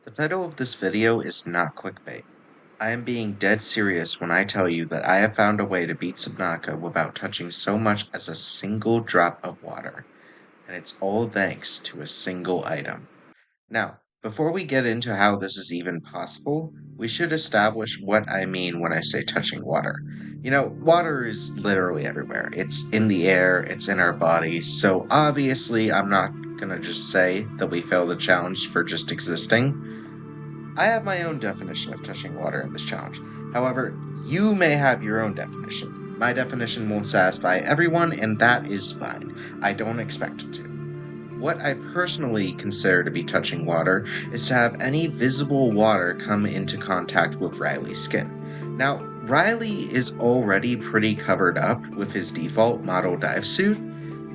The title of this video is not clickbait. I am being dead serious when I tell you that I have found a way to beat Subnautica without touching so much as a single drop of water, and it's all thanks to a single item. Now, before we get into how this is even possible, we should establish what I mean when I say touching water. Water is literally everywhere. It's in the air, it's in our bodies, so obviously I'm not gonna just say that we failed the challenge for just existing. I have my own definition of touching water in this challenge. However, you may have your own definition. My definition won't satisfy everyone, and that is fine. I don't expect it to. What I personally consider to be touching water is to have any visible water come into contact with Riley's skin. Now, Riley is already pretty covered up with his default model dive suit.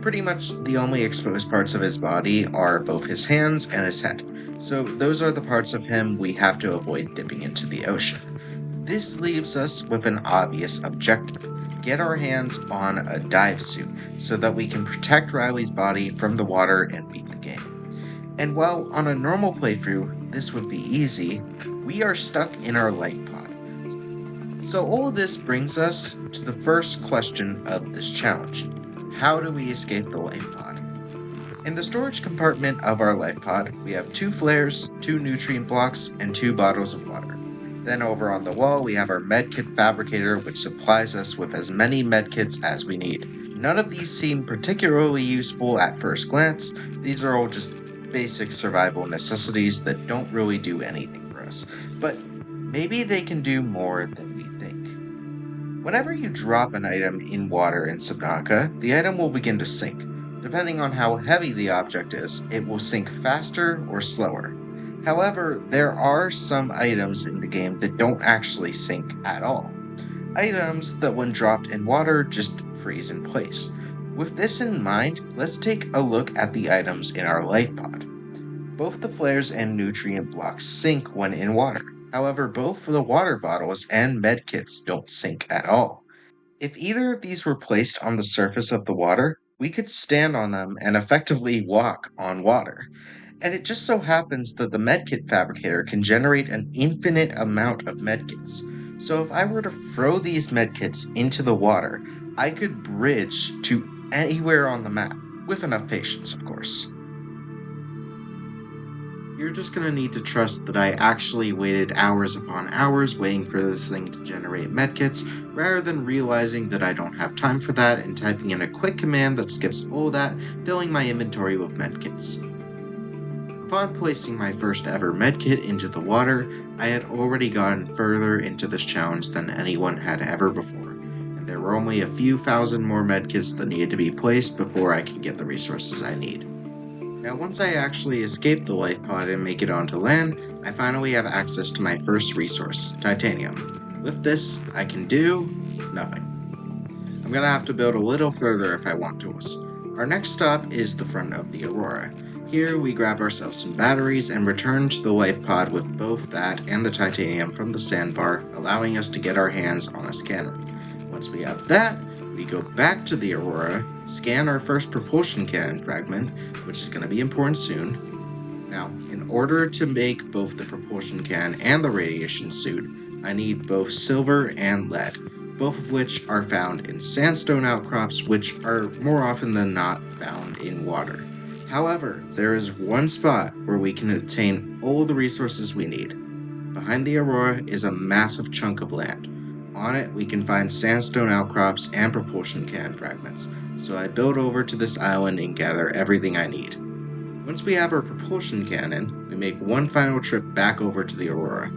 Pretty much the only exposed parts of his body are both his hands and his head. So those are the parts of him we have to avoid dipping into the ocean. This leaves us with an obvious objective. Get our hands on a dive suit so that we can protect Riley's body from the water and beat the game. And while on a normal playthrough this would be easy, we are stuck in our life pod. So all this brings us to the first question of this challenge. How do we escape the life pod? In the storage compartment of our life pod, we have 2 flares, 2 nutrient blocks, and 2 bottles of water. Then over on the wall, we have our medkit fabricator, which supplies us with as many medkits as we need. None of these seem particularly useful at first glance. These are all just basic survival necessities that don't really do anything for us. But maybe they can do more than we think. Whenever you drop an item in water in Subnautica, the item will begin to sink. Depending on how heavy the object is, it will sink faster or slower. However, there are some items in the game that don't actually sink at all. Items that when dropped in water just freeze in place. With this in mind, let's take a look at the items in our life pod. Both the flares and nutrient blocks sink when in water. However, both the water bottles and medkits don't sink at all. If either of these were placed on the surface of the water, we could stand on them and effectively walk on water. And it just so happens that the medkit fabricator can generate an infinite amount of medkits. So if I were to throw these medkits into the water, I could bridge to anywhere on the map, with enough patience, of course. You're just gonna need to trust that I actually waited hours upon hours waiting for this thing to generate medkits, rather than realizing that I don't have time for that and typing in a quick command that skips all that, filling my inventory with medkits. Upon placing my first ever medkit into the water, I had already gotten further into this challenge than anyone had ever before, and there were only a few thousand more medkits that needed to be placed before I could get the resources I need. Now once I actually escape the life pod and make it onto land, I finally have access to my first resource, titanium. With this, I can do nothing. I'm gonna have to build a little further if I want tools. Our next stop is the front of the Aurora. Here we grab ourselves some batteries and return to the life pod with both that and the titanium from the sandbar, allowing us to get our hands on a scanner. Once we have that, we go back to the Aurora, scan our first propulsion cannon fragment, which is going to be important soon. Now, in order to make both the propulsion cannon and the radiation suit, I need both silver and lead, both of which are found in sandstone outcrops, which are more often than not found in water. However, there is one spot where we can obtain all the resources we need. Behind the Aurora is a massive chunk of land. On it, we can find sandstone outcrops and propulsion cannon fragments, so I build over to this island and gather everything I need. Once we have our propulsion cannon, we make one final trip back over to the Aurora.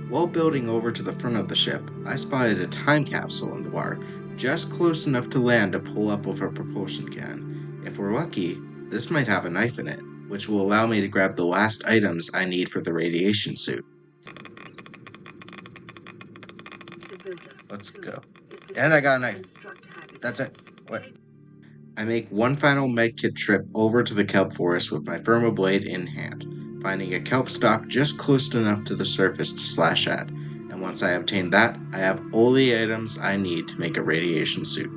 While building over to the front of the ship, I spotted a time capsule in the water, just close enough to land to pull up with a propulsion cannon. If we're lucky, this might have a knife in it, which will allow me to grab the last items I need for the radiation suit. Let's go. And I got a knife. That's it. What? I make one final medkit trip over to the kelp forest with my thermoblade in hand, finding a kelp stalk just close enough to the surface to slash at. And once I obtain that, I have all the items I need to make a radiation suit.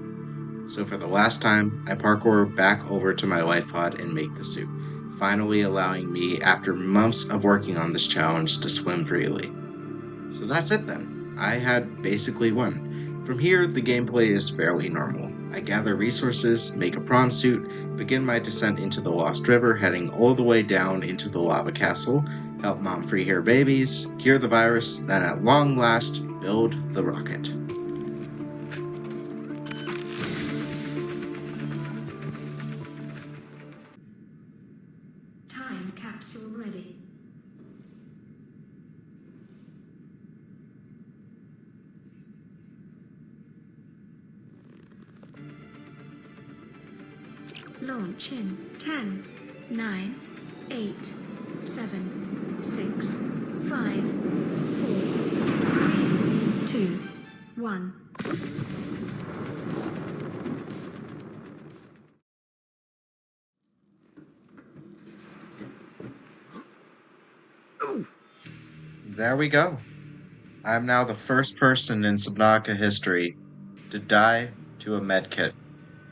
So for the last time, I parkour back over to my life pod and make the suit. finally allowing me, after months of working on this challenge, to swim freely. So that's it then. I had basically won. From here, the gameplay is fairly normal. I gather resources, make a prawn suit, begin my descent into the Lost River, heading all the way down into the lava castle, help mom free her babies, cure the virus, then at long last, build the rocket. Time capsule ready. Launch in 10, 9, 8, 7, 6, 5, 4, 3, 2, 1. There we go. I am now the first person in Subnautica history to die to a medkit.